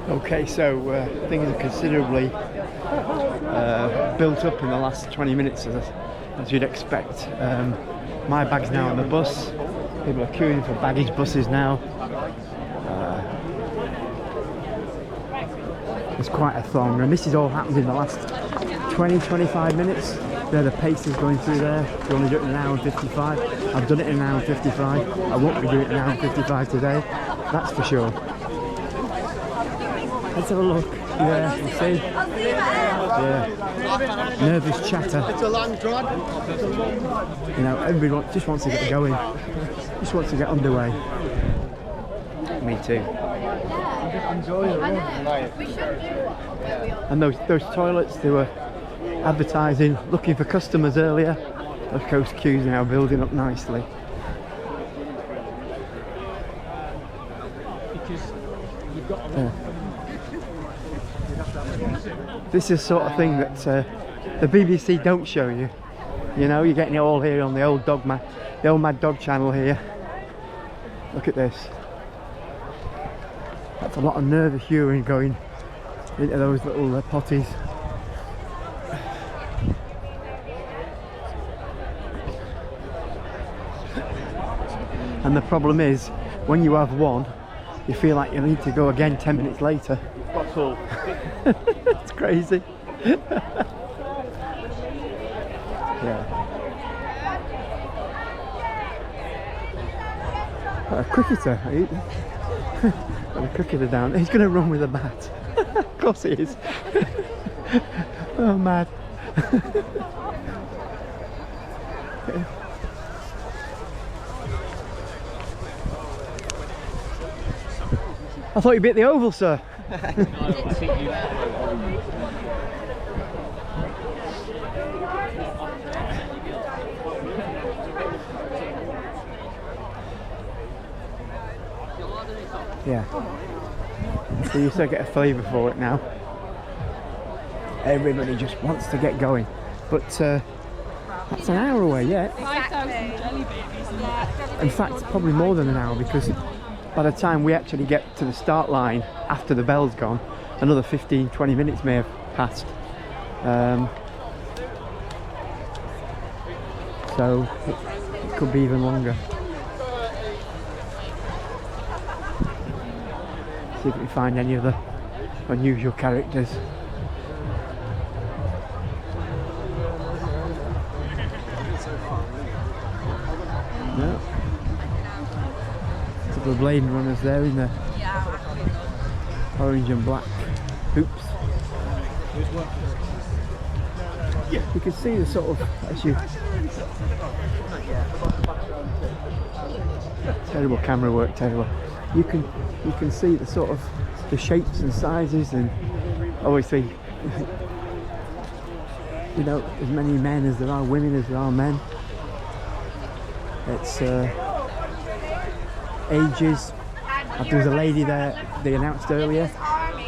Okay, so things are considerably built up in the last 20 minutes, as you'd expect. My bag's now on the bus. People are queuing for baggage buses now. There's quite a throng, and this has all happened in the last 20-25 minutes. There, the pace is going through there. You only do it in an hour and 55. I've done it in an hour and 55. I won't be doing it in an hour and 55 today, that's for sure. Let's have a look. Yeah, you see? Yeah. Nervous chatter. It's a long trot. You know, everybody just wants to get going. Just wants to get underway. Me too. And those toilets, they were advertising, looking for customers earlier. Those coast queues now building up nicely. This is the sort of thing that the BBC don't show you. You know, you're getting it all here on the old the old Mad Dog channel here. Look at this. That's a lot of nervous urine going into those little potties. And the problem is, when you have one, you feel like you need to go again 10 minutes later. What's all? It's crazy. Yeah. A cricketer. Got a cricketer down. He's going to run with a bat. Of course he is. Oh, mad. I thought you bit the oval, sir. Yeah. So you still get a flavour for it now. Everybody just wants to get going. But that's an hour away yet. In fact, probably more than an hour, because by the time we actually get to the start line after the bell's gone, another 15-20 minutes may have passed. So it could be even longer. See if we can find any of the unusual characters. No. A couple of blade runners there in the orange and black hoops. You can see the sort of, actually, terrible camera work, Taylor. You can see the sort of the shapes and sizes, and obviously, you know, as many men as there are women as there are men. It's ages. There was a lady there they announced earlier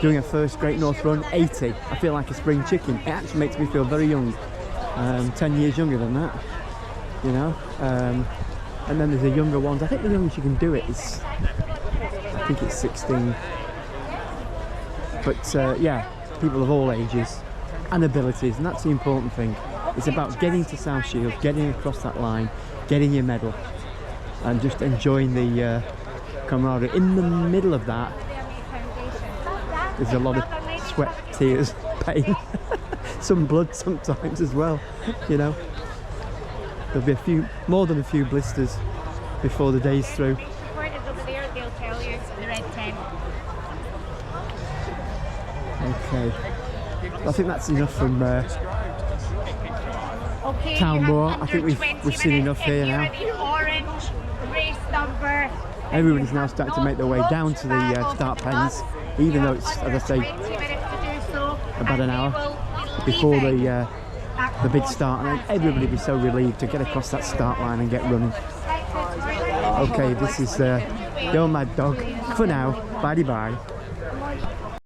doing her first Great North Run, 80. I feel like a spring chicken. It actually makes me feel very young, 10 years younger than that, you know. And then there's the younger ones. I think the youngest you can do it is, I think it's 16. But yeah, people of all ages and abilities, and that's the important thing. It's about getting to South Shields, getting across that line, getting your medal, and just enjoying the camaraderie. In the middle of that, there's a lot of sweat, tears, pain, some blood sometimes as well, you know. There'll be more than a few blisters before the day's through. Okay, I think that's enough from Townmoor. I think we've seen enough here now. Everybody's now starting to make their way down to the start pens, even though it's, as I say, about an hour before the big start, and everybody will be so relieved to get across that start line and get running. Okay, this is the old Mad Dog for now. Bye bye.